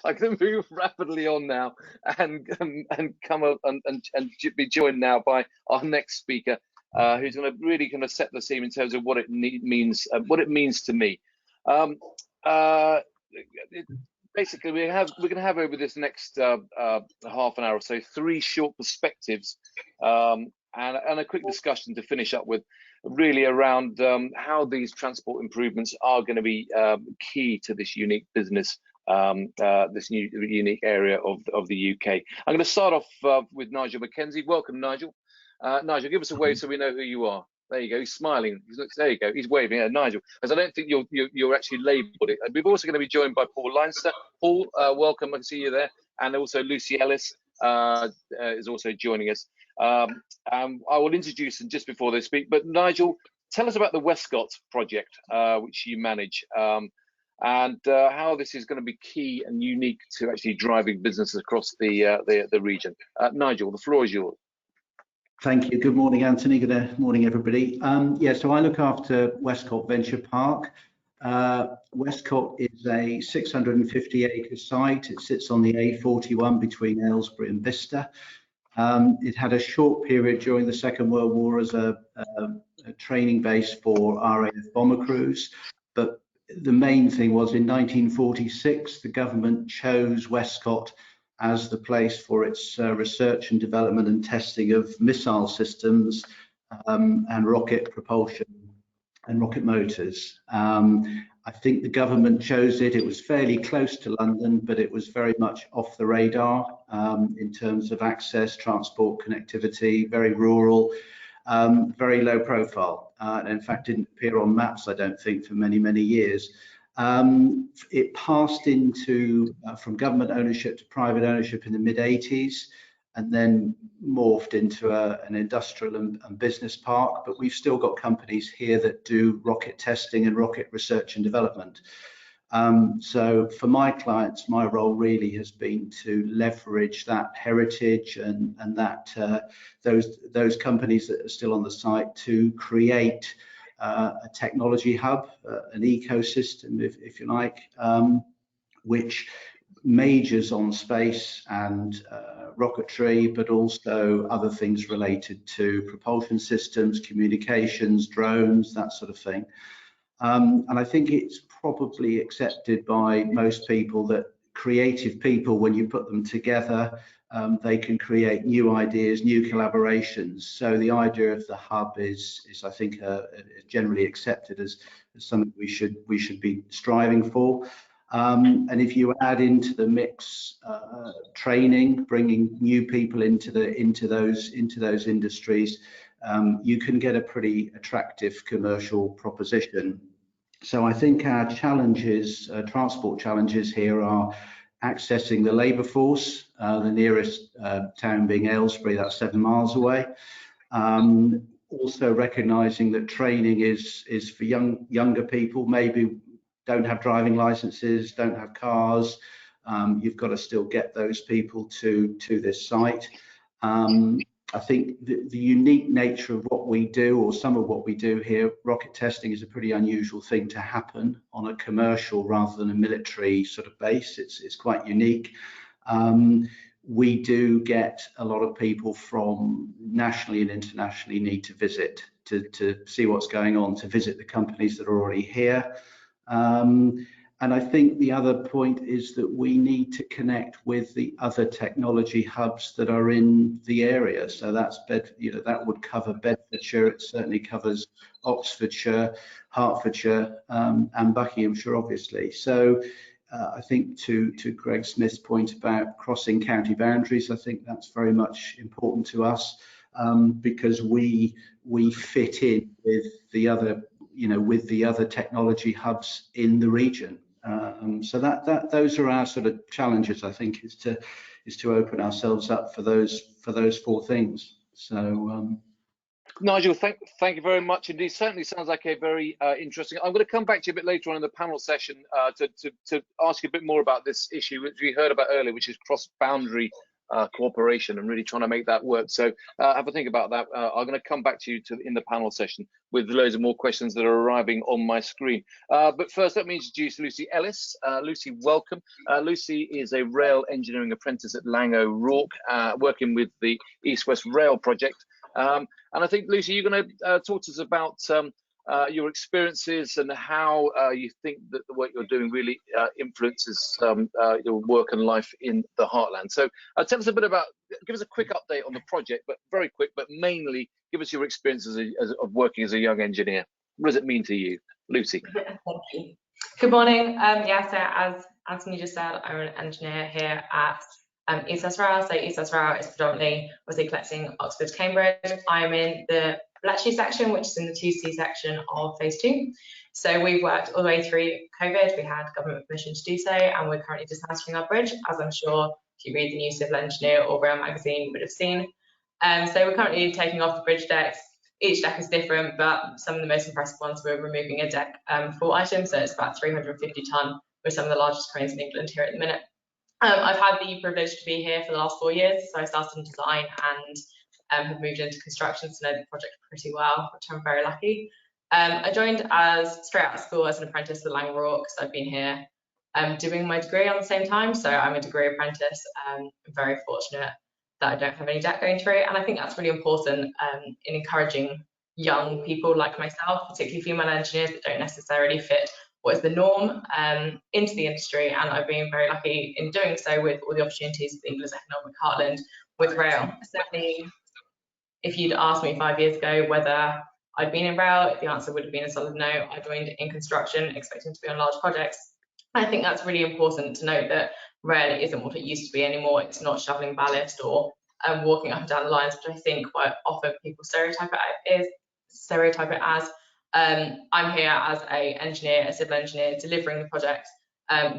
I'm going to move rapidly on now and come up and be joined now by our next speaker, who's going to really kind of set the scene in terms of what it means to me. Um, uh, Basically, we're going to have over this next half an hour or so 3 short perspectives, and a quick discussion to finish up with, really around how these transport improvements are going to be key to this unique business, this new unique area of the UK. I'm going to start off with Nigel Mackenzie. Welcome, Nigel. Nigel, give us a wave so we know who you are. There you go. He's smiling. There you go. He's waving at Nigel, as I don't think you're actually labelled it. We're also going to be joined by Paul Leinster. Paul, welcome. I can see you there, and also Lucy Ellis is also joining us. I will introduce them just before they speak. But Nigel, tell us about the Westcott project, which you manage, and how this is going to be key and unique to actually driving businesses across the region. Nigel, the floor is yours. Thank you. Good morning, Anthony. Good morning, everybody. Yeah, so I look after Westcott Venture Park. Westcott is a 650-acre site. It sits on the A41 between Aylesbury and Bicester. It had a short period during the Second World War as a training base for RAF bomber crews, but the main thing was in 1946, the government chose Westcott as the place for its research and development and testing of missile systems and rocket propulsion and rocket motors. I think the government chose it. It was fairly close to London, but it was very much off the radar in terms of access, transport, connectivity, very rural, very low profile, and in fact didn't appear on maps, I don't think, for many, many years. It passed into from government ownership to private ownership in the mid-80s, and then morphed into an industrial and business park. But we've still got companies here that do rocket testing and rocket research and development. So for my clients, my role really has been to leverage that heritage and that those companies that are still on the site to create a technology hub, an ecosystem, if you like, which majors on space and rocketry, but also other things related to propulsion systems, communications, drones, that sort of thing. And I think it's probably accepted by most people that creative people, when you put them together, they can create new ideas, new collaborations. So the idea of the hub is I think, generally accepted as something we should be striving for. And if you add into the mix training, bringing new people into those industries, you can get a pretty attractive commercial proposition. So I think our challenges, transport challenges here, are accessing the labour force, the nearest town being Aylesbury, that's 7 miles away. Also recognising that training is for younger people, maybe don't have driving licenses, don't have cars. You've got to still get those people to this site. I think the unique nature of what we do, or some of what we do here, rocket testing, is a pretty unusual thing to happen on a commercial rather than a military sort of base. It's quite unique. We do get a lot of people from nationally and internationally need to visit to see what's going on, to visit the companies that are already here. And I think the other point is that we need to connect with the other technology hubs that are in the area. So that's that would cover Bedfordshire. It certainly covers Oxfordshire, Hertfordshire, and Buckinghamshire, obviously. So I think to Greg Smith's point about crossing county boundaries, I think that's very much important to us, because we fit in with the other, with the other technology hubs in the region. So those are our sort of challenges, I think, is to open ourselves up for those 4 things. So Nigel, thank you very much indeed. Certainly sounds like a very interesting. I'm going to come back to you a bit later on in the panel session to ask you a bit more about this issue which we heard about earlier, which is cross-boundary cooperation and really trying to make that work. So have a think about that. I'm going to come back to you in the panel session with loads of more questions that are arriving on my screen. But first, let me introduce Lucy Ellis. Lucy, welcome. Lucy is a rail engineering apprentice at Laing O'Rourke, working with the East West Rail project. And I think, Lucy, you're going to talk to us about your experiences and how you think that the work you're doing really influences your work and life in the heartland. So tell us a bit about, give us a quick update on the project, but very quick, but mainly give us your experiences of working as a young engineer. What does it mean to you, Lucy? Thank you. Good morning. Yeah, so as Anthony just said, I'm an engineer here at East West Rail. So East West Rail is predominantly collecting Oxford to Cambridge. I'm in the Bletchley section, which is in the 2C section of phase 2. So we've worked all the way through COVID. We had government permission to do so, and we're currently dismantling our bridge, as I'm sure if you read the New Civil Engineer or Rail magazine, you would have seen. So we're currently taking off the bridge decks. Each deck is different, but some of the most impressive ones, we're removing a deck full item, so it's about 350 tonne, with some of the largest cranes in England here at the minute. I've had the privilege to be here for the last 4 years, so I started in design and have moved into construction, so know the project pretty well, which I'm very lucky. I joined straight out of school as an apprentice with Laing O'Rourke, so I've been here doing my degree on the same time, so I'm a degree apprentice. I'm very fortunate that I don't have any debt going through, and I think that's really important in encouraging young people like myself, particularly female engineers that don't necessarily fit what is the norm, into the industry. And I've been very lucky in doing so with all the opportunities of the England's economic heartland with rail. Certainly, if you'd asked me 5 years ago whether I'd been in rail, the answer would have been a solid no. I joined in construction expecting to be on large projects. I think that's really important to note that rail isn't what it used to be anymore. It's not shoveling ballast or walking up and down the lines, which I think quite often people stereotype it as. I'm here as a civil engineer, delivering the project,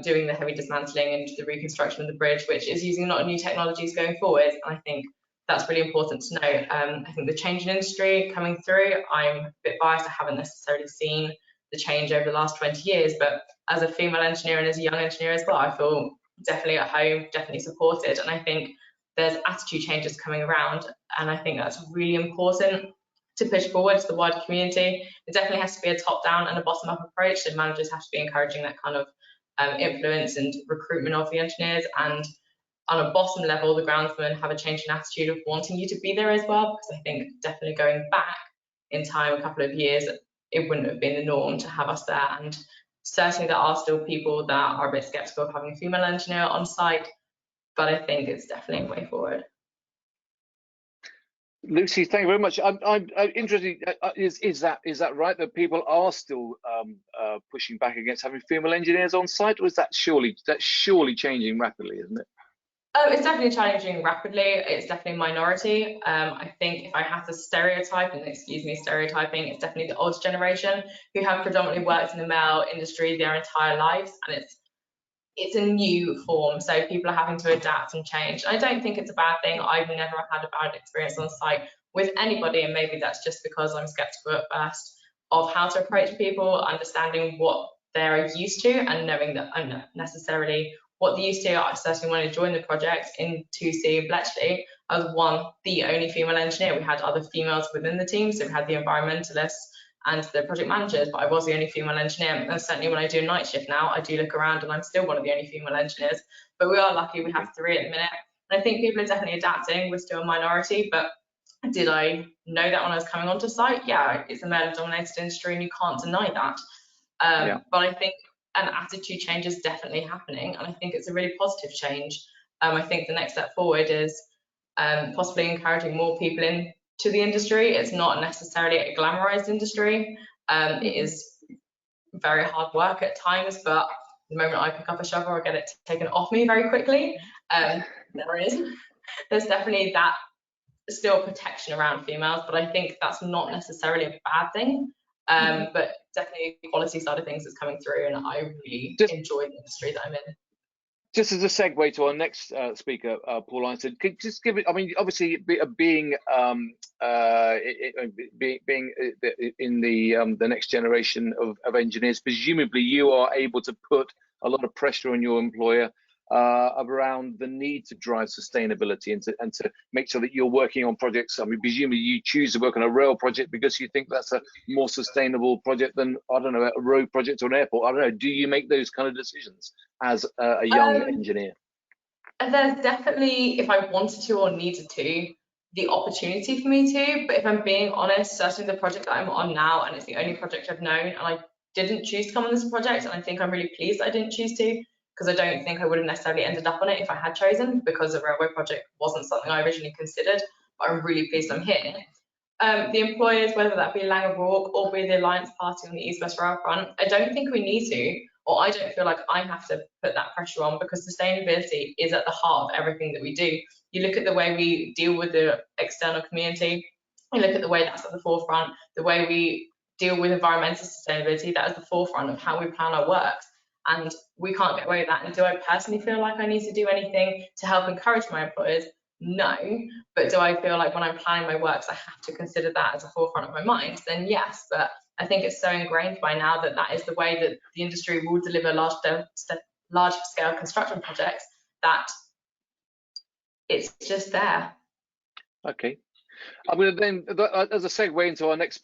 doing the heavy dismantling and the reconstruction of the bridge, which is using a lot of new technologies going forward. And I think that's really important to note. I think the change in industry coming through, I'm a bit biased, I haven't necessarily seen the change over the last 20 years, but as a female engineer and as a young engineer as well, I feel definitely at home, definitely supported. And I think there's attitude changes coming around, and I think that's really important to push forward to the wider community. It definitely has to be a top-down and a bottom-up approach, so managers have to be encouraging that kind of influence and recruitment of the engineers, and on a bottom level, the groundsmen have a change in attitude of wanting you to be there as well, because I think definitely going back in time a couple of years, it wouldn't have been the norm to have us there. And certainly there are still people that are a bit skeptical of having a female engineer on site, but I think it's definitely a way forward. Lucy, thank you very much. I'm interested. Is that right, that people are still pushing back against having female engineers on site, or is that surely changing rapidly, isn't it? It's definitely changing rapidly. It's definitely a minority. I think if I had to stereotype, and excuse me stereotyping, it's definitely the older generation who have predominantly worked in the mail industry their entire lives, and it's a new form, so people are having to adapt and change. I don't think it's a bad thing. I've never had a bad experience on site with anybody, and maybe that's just because I'm skeptical at first of how to approach people, understanding what they're used to and knowing that I'm not necessarily what they're used to. I certainly when I joined the project in 2C in Bletchley, I was the only female engineer. We had other females within the team, so we had the environmentalists and the project managers, but I was the only female engineer. And certainly when I do night shift now, I do look around and I'm still one of the only female engineers. But we are lucky we have 3 at the minute. And I think people are definitely adapting. We're still a minority, but did I know that when I was coming onto site? Yeah, it's a male-dominated industry and you can't deny that. But I think an attitude change is definitely happening, and I think it's a really positive change. I think the next step forward is possibly encouraging more people into the industry. It's not necessarily a glamorized industry. It is very hard work at times, but the moment I pick up a shovel, I get it taken off me very quickly. There's definitely that still protection around females, but I think that's not necessarily a bad thing. But definitely the quality side of things is coming through, and I really enjoy the industry that I'm in. Just as a segue to our next speaker, Paul Ironson, could you just give it? I mean, obviously, being in the next generation of engineers, presumably you are able to put a lot of pressure on your employer around the need to drive sustainability and to make sure that you're working on projects. I mean, presumably you choose to work on a rail project because you think that's a more sustainable project than, I don't know, a road project or an airport. I don't know. Do you make those kind of decisions as a young engineer? There's definitely, if I wanted to or needed to, the opportunity for me to. But if I'm being honest, certainly the project that I'm on now, and it's the only project I've known, and I didn't choose to come on this project, and I think I'm really pleased that I didn't choose to, because I don't think I would have necessarily ended up on it if I had chosen, because the railway project wasn't something I originally considered. But I'm really pleased I'm here. The employers, whether that be Laing O'Rourke or be the Alliance Party on the East West Rail front, I don't think we need to, or I don't feel like I have to put that pressure on, because sustainability is at the heart of everything that we do. You look at the way we deal with the external community, you look at the way that's at the forefront, the way we deal with environmental sustainability, that is the forefront of how we plan our works. And we can't get away with that. And do I personally feel like I need to do anything to help encourage my employers? No. But do I feel like when I'm planning my works, I have to consider that as a forefront of my mind? Then yes. But I think it's so ingrained by now that that is the way that the industry will deliver large scale construction projects, that it's just there. Okay. I'm going to then, as a segue into our next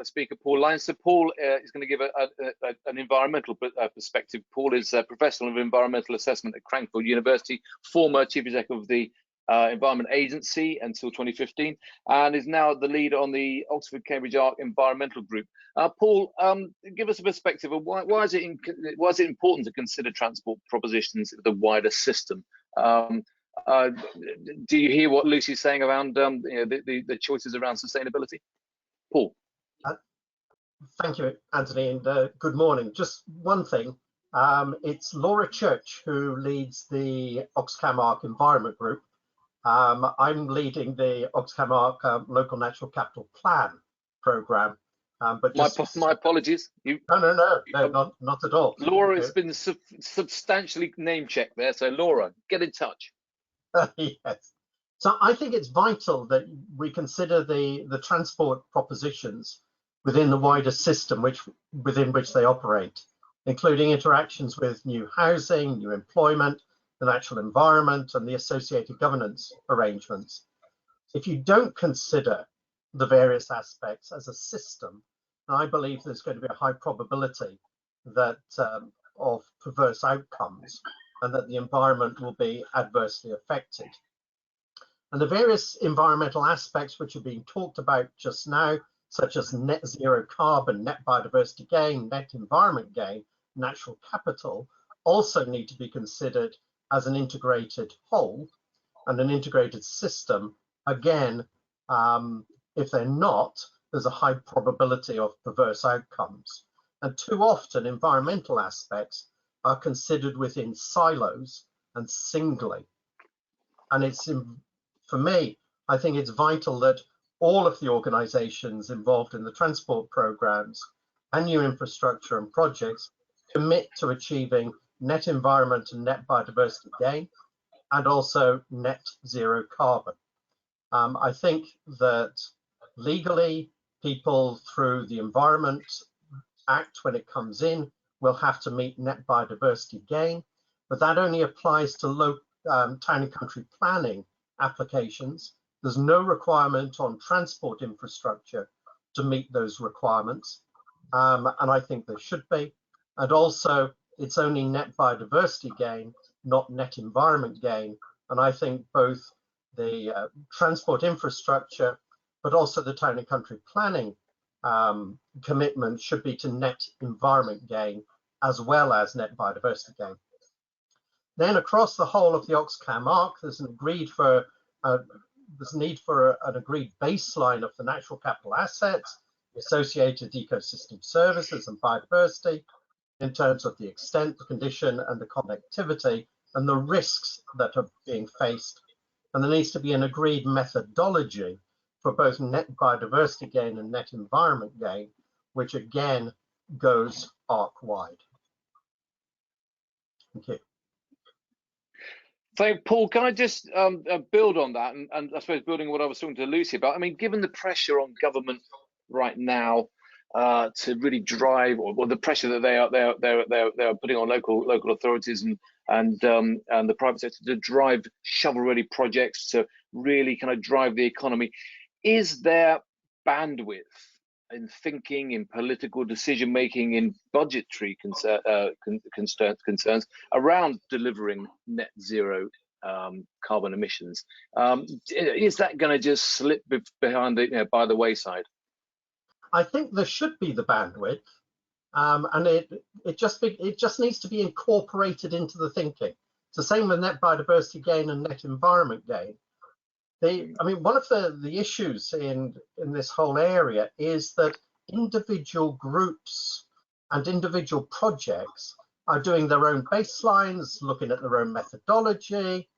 speaker, Paul Lyons. So Paul is going to give an environmental perspective. Paul is a professional of environmental assessment at Cranfield University, former chief executive of the Environment Agency until 2015, and is now the lead on the Oxford Cambridge Arc Environmental Group. Paul, give us a perspective of why is it important to consider transport propositions of the wider system? Do you hear what Lucy's saying around the choices around sustainability? Paul. Thank you, Anthony, and good morning. Just one thing, it's Laura Church who leads the Oxcam Arc Environment Group. I'm leading the Oxcam Arc Local Natural Capital Plan program. But just, my apologies. No, not at all. Laura has been substantially name checked there, so Laura, get in touch. Yes. So I think it's vital that we consider the transport propositions within the wider system within which they operate, including interactions with new housing, new employment, the natural environment, and the associated governance arrangements. If you don't consider the various aspects as a system, I believe there's going to be a high probability that of perverse outcomes, and that the environment will be adversely affected. And the various environmental aspects which are being talked about just now, such as net zero carbon, net biodiversity gain, net environment gain, natural capital, also need to be considered as an integrated whole and an integrated system. Again, if they're not, there's a high probability of perverse outcomes. And too often, environmental aspects are considered within silos and singly. And it's, for me, I think it's vital that all of the organizations involved in the transport programs and new infrastructure and projects commit to achieving net environment and net biodiversity gain, and also net zero carbon. I think that legally, people through the Environment Act, when it comes in, will have to meet net biodiversity gain, but that only applies to town and country planning applications. There's no requirement on transport infrastructure to meet those requirements, and I think there should be. And also, it's only net biodiversity gain, not net environment gain. And I think both the transport infrastructure, but also the town and country planning commitment should be to net environment gain as well as net biodiversity gain. Then across the whole of the Oxcam Arc, there's an agreed for there's need for an agreed baseline of the natural capital assets, the associated ecosystem services and biodiversity in terms of the extent, the condition and the connectivity and the risks that are being faced. And there needs to be an agreed methodology for both net biodiversity gain and net environment gain, which again goes arc-wide. Thank you. So, Paul, can I just build on that, and I suppose building on what I was talking to Lucy about? I mean, given the pressure on government right now to really drive, or the pressure that they are putting on local authorities and the private sector to drive shovel-ready projects to really kind of drive the economy. Is there bandwidth in thinking, in political decision making, in budgetary concerns around delivering net zero carbon emissions? Is that going to just slip behind the, by the wayside? I think there should be the bandwidth, and it just needs to be incorporated into the thinking. It's the same with net biodiversity gain and net environment gain. I mean, one of the issues in this whole area is that individual groups and individual projects are doing their own baselines, looking at their own methodology,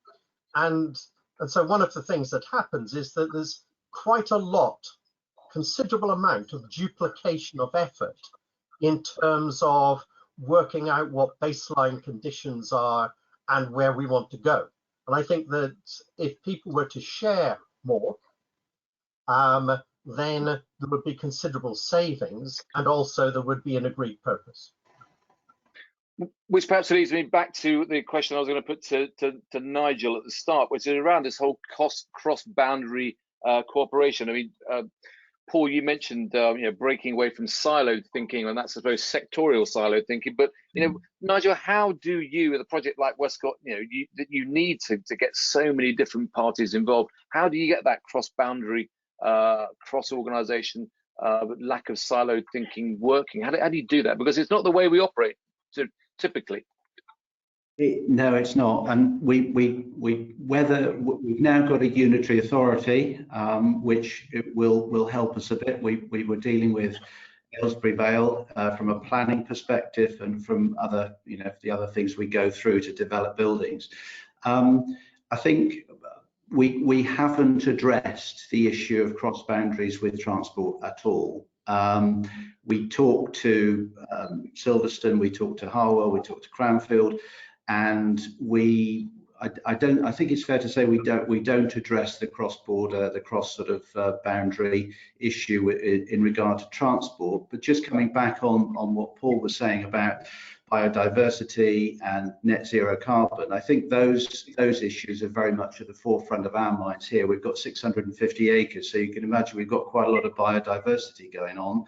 and so one of the things that happens is that there's quite a lot, considerable amount of duplication of effort in terms of working out what baseline conditions are and where we want to go. And I think that if people were to share more, then there would be considerable savings, and also there would be an agreed purpose. Which perhaps leads me back to the question I was going to put to Nigel at the start, which is around this whole cross-boundary cooperation. I mean, Paul, you mentioned breaking away from siloed thinking, and that's I suppose sectorial siloed thinking. But Nigel, how do you, with a project like Westcott, that you need to get so many different parties involved? How do you get that cross-boundary, cross-organisation, lack of siloed thinking working? How do you do that? Because it's not the way we operate typically. No, it's not, and we've now got a unitary authority, which will help us a bit. We were dealing with Aylesbury Vale from a planning perspective, and from other, the other things we go through to develop buildings. I think we haven't addressed the issue of cross boundaries with transport at all. We talked to Silverstone, we talked to Harwell, we talked to Cranfield, and I think it's fair to say we don't address the cross-border, the cross sort of boundary issue in regard to transport. But just coming back on what Paul was saying about biodiversity and net zero carbon, I think those issues are very much at the forefront of our minds here. We've got 650 acres, so you can imagine we've got quite a lot of biodiversity going on,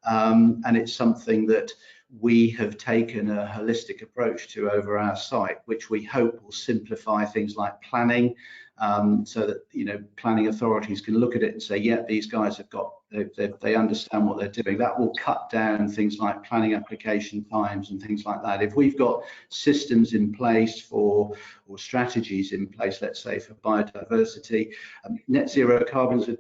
and it's something that we have taken a holistic approach to over our site, which we hope will simplify things like planning, so that planning authorities can look at it and say, yeah, these guys have got, they understand what they're doing. That will cut down things like planning application times and things like that. If we've got systems in place or strategies in place, let's say for biodiversity, net zero carbon's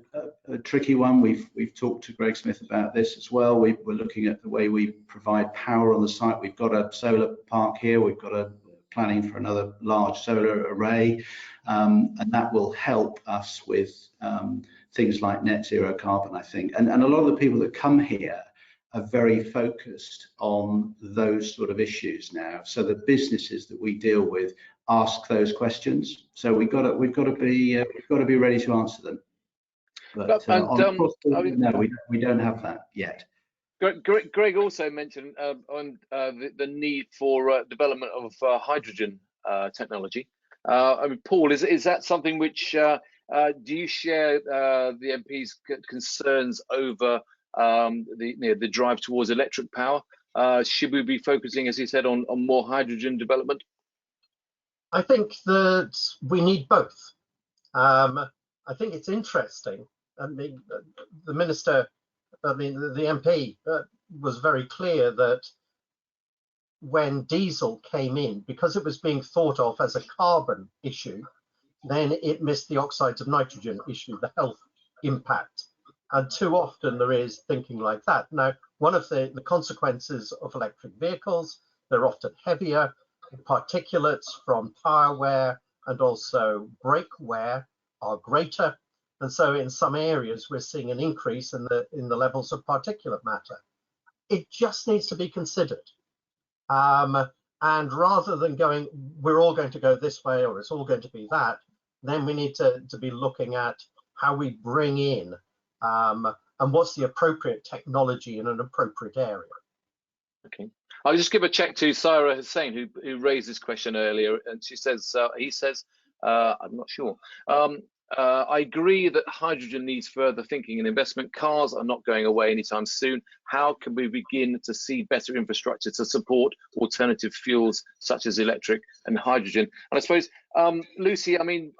a tricky one. We've talked to Greg Smith about this as well. We're looking at the way we provide power on the site. We've got a solar park here. We've got a planning for another large solar array, and that will help us with things like net zero carbon, I think. And a lot of the people that come here are very focused on those sort of issues now. So the businesses that we deal with ask those questions. So we've got to be ready to answer them. But no, we don't have that yet. Greg also mentioned on the need for development of hydrogen technology. I mean, Paul, is that something which do you share the MP's concerns over the drive towards electric power? Should we be focusing, as he said, on more hydrogen development? I think that we need both. I think it's interesting. I mean, the minister, the MP was very clear that when diesel came in, because it was being thought of as a carbon issue, then it missed the oxides of nitrogen issue, the health impact. And too often there is thinking like that. Now, one of the consequences of electric vehicles, they're often heavier, particulates from tire wear and also brake wear are greater. And so in some areas, we're seeing an increase in the levels of particulate matter. It just needs to be considered. And rather than going, we're all going to go this way or it's all going to be that, then we need to be looking at how we bring in and what's the appropriate technology in an appropriate area. Okay. I'll just give a check to Saira Hussain, who raised this question earlier, and she says, he says, I'm not sure. I agree that hydrogen needs further thinking and investment. Cars are not going away anytime soon. How can we begin to see better infrastructure to support alternative fuels such as electric and hydrogen? And I suppose, Lucy, I mean,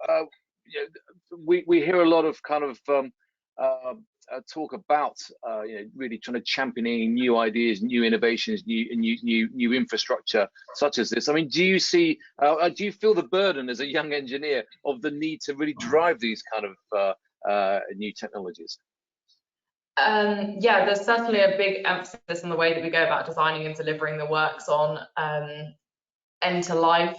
you know, we hear a lot of kind of talk about you know, really trying to championing new ideas, new innovations, new infrastructure such as this. I mean, do you see, do you feel the burden as a young engineer of the need to really drive these kind of new technologies? Yeah, there's certainly a big emphasis on the way that we go about designing and delivering the works on end-to-life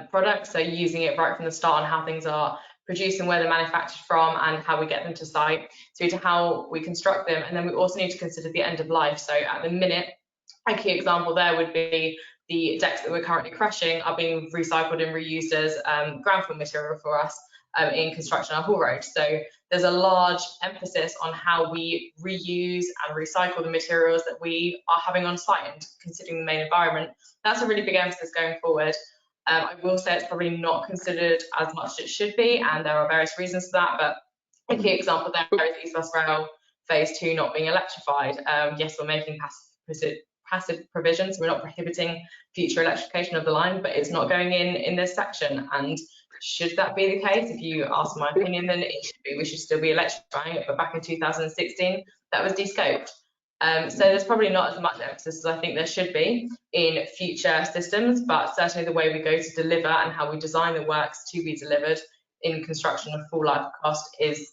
products. So using it right from the start on how things are produced and where they're manufactured from and how we get them to site, through to how we construct them. And then we also need to consider the end of life. So at the minute, a key example there would be the decks that we're currently crushing are being recycled and reused as ground fill material for us in construction on Hall Road. So there's a large emphasis on how we reuse and recycle the materials that we are having on site and considering the main environment. That's a really big emphasis going forward. I will say it's probably not considered as much as it should be, and there are various reasons for that, but a key example there is East West Rail Phase 2 not being electrified. Yes, we're making passive provisions, we're not prohibiting future electrification of the line, but it's not going in this section. And should that be the case, if you ask my opinion, then it should be. We should still be electrifying it, but back in 2016, that was de-scoped. So there's probably not as much emphasis as I think there should be in future systems, but certainly the way we go to deliver and how we design the works to be delivered in construction of full life cost is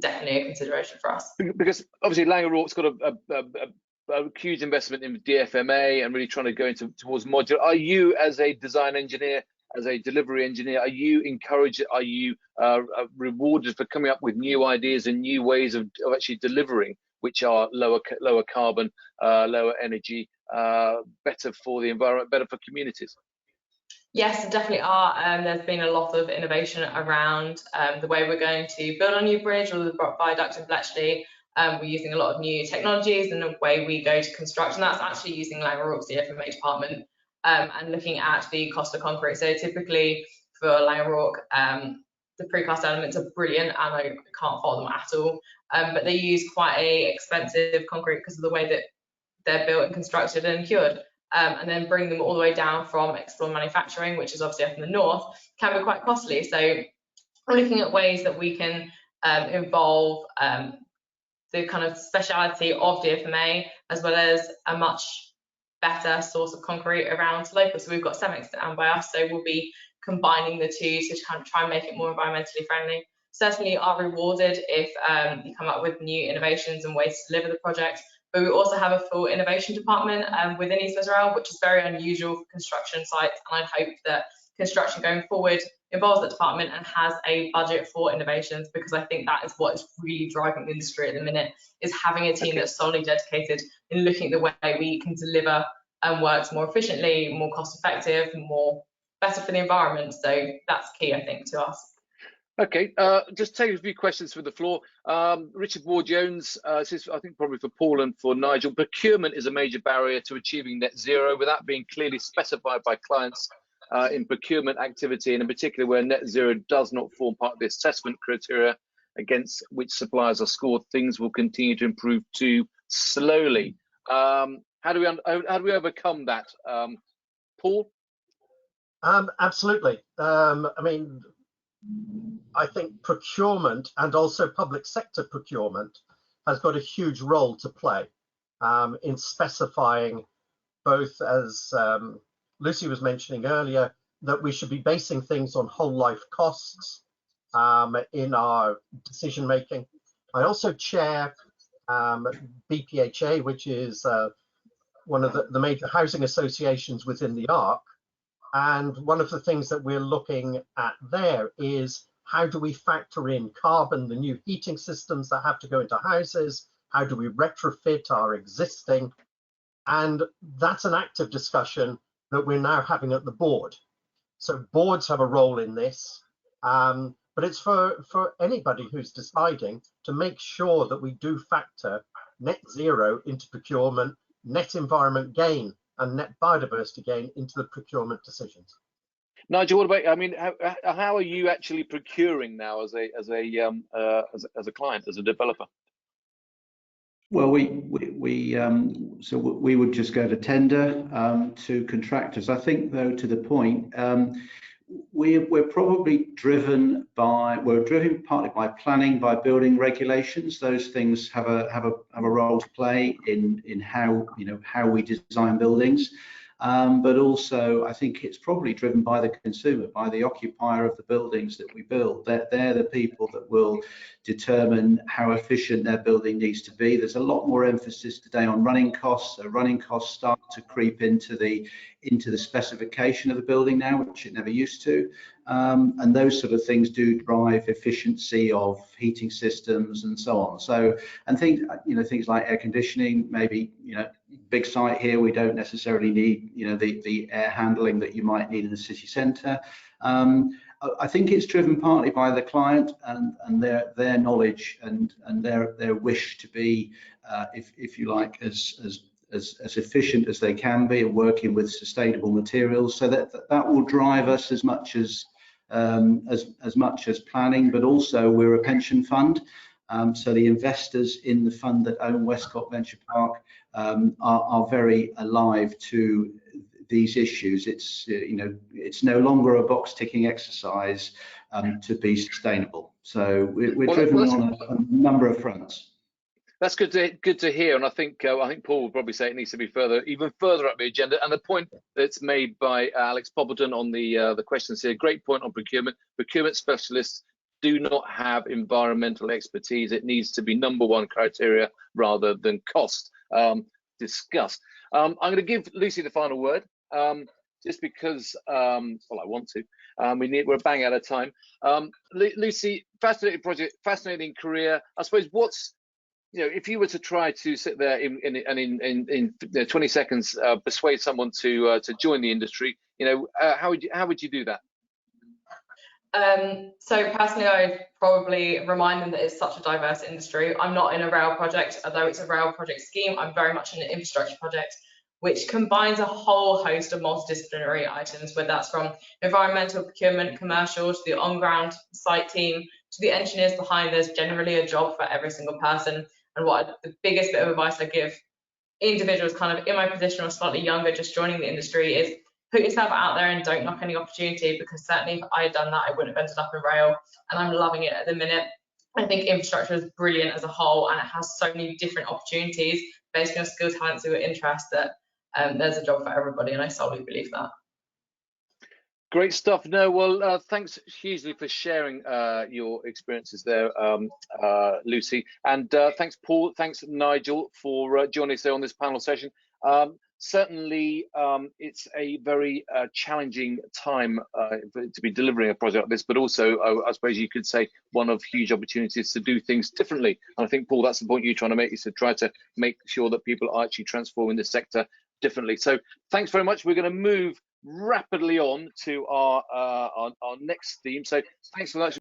definitely a consideration for us. Because obviously Laing O'Rourke's got a huge investment in DFMA and really trying to go towards modular. Are you, as a design engineer, as a delivery engineer, are you encouraged, are you rewarded for coming up with new ideas and new ways of actually delivering, which are lower carbon, lower energy, better for the environment, better for communities? Yes, there definitely are. There's been a lot of innovation around the way we're going to build a new bridge or the viaduct in Bletchley. We're using a lot of new technologies and the way we go to construct, and that's actually using Laing O'Rourke's DFMA department and looking at the cost of concrete. So typically for Laing O'Rourke, the precast elements are brilliant and I can't fault them at all, but they use quite a expensive concrete because of the way that they're built and constructed and cured. And then bring them all the way down from Explore Manufacturing, which is obviously up in the north, can be quite costly. So we're looking at ways that we can involve the kind of speciality of DFMA, as well as a much better source of concrete around local. So we've got Cemex down by us, so we'll be combining the two to kind of try and make it more environmentally friendly. Certainly are rewarded if you come up with new innovations and ways to deliver the project. But we also have a full innovation department within East West Rail, which is very unusual for construction sites. And I hope that construction going forward involves the department and has a budget for innovations, because I think that is what is really driving the industry at the minute, is having a team that's solely dedicated in looking at the way we can deliver works more efficiently, more cost effective, more better for the environment. So that's key, I think, to us. Okay, just take a few questions from the floor. Richard Ward-Jones says, I think probably for Paul and for Nigel, procurement is a major barrier to achieving net zero without being clearly specified by clients in procurement activity, and in particular where net zero does not form part of the assessment criteria against which suppliers are scored, things will continue to improve too slowly. How do we overcome that, Paul? Absolutely. I mean, I think procurement and also public sector procurement has got a huge role to play in specifying both, as Lucy was mentioning earlier, that we should be basing things on whole life costs in our decision making. I also chair BPHA, which is one of the major housing associations within the ARC. And one of the things that we're looking at there is, how do we factor in carbon, the new heating systems that have to go into houses? How do we retrofit our existing? And that's an active discussion that we're now having at the board. So boards have a role in this, but it's for anybody who's deciding to make sure that we do factor net zero into procurement, net environment gain and net biodiversity gain into the procurement decisions. Nigel, what about? I mean, how are you actually procuring now as a client, as a developer? Well, so we would just go to tender to contractors. I think, though, to the point, we're probably driven partly by planning, by building regulations. Those things have a role to play in how we design buildings. But also, I think it's probably driven by the consumer, by the occupier of the buildings that we build. They're the people that will determine how efficient their building needs to be. There's a lot more emphasis today on running costs. So running costs start to creep into the specification of the building now, which it never used to. And those sort of things do drive efficiency of heating systems and so on. So, and things like air conditioning, maybe, big site here, we don't necessarily need, the air handling that you might need in the city centre. I think it's driven partly by the client and their knowledge and their wish to be, if you like, as efficient as they can be, and working with sustainable materials. So that will drive us as much as planning, but also we're a pension fund. So the investors in the fund that own Westcott Venture Park are very alive to these issues. It's no longer a box ticking exercise to be sustainable. So we're driven on a number of fronts. That's good to hear, and I think Paul would probably say it needs to be even further up the agenda. And the point that's made by Alex Poppleton on the questions here, great point on procurement. Procurement specialists do not have environmental expertise. It needs to be number one criteria rather than cost. Discussed. I'm going to give Lucy the final word, just because, I want to. We're bang out of time. Lucy, fascinating project, fascinating career. I suppose if you were to try to sit there in 20 seconds, persuade someone to join the industry, how would you do that? So personally, I would probably remind them that it's such a diverse industry. I'm not in a rail project, although it's a rail project scheme. I'm very much in an infrastructure project, which combines a whole host of multidisciplinary items, whether that's from environmental, procurement, commercial, to the on-ground site team, to the engineers behind. There's generally a job for every single person. And the biggest bit of advice I give individuals kind of in my position or slightly younger, just joining the industry, is put yourself out there and don't knock any opportunity, because certainly if I had done that, I wouldn't have ended up in rail, and I'm loving it at the minute. I think infrastructure is brilliant as a whole, and it has so many different opportunities based on your skill, talents, and your interests, that there's a job for everybody, and I solely believe that. Great stuff. No, well, thanks hugely for sharing your experiences there, Lucy, and thanks Paul, thanks Nigel for joining us there on this panel session. Certainly, it's a very challenging time to be delivering a project like this, but also, I suppose you could say, one of huge opportunities to do things differently. And I think, Paul, that's the point you're trying to make, is to try to make sure that people are actually transforming the sector differently. So thanks very much. We're going to move rapidly on to our next theme. So thanks for that.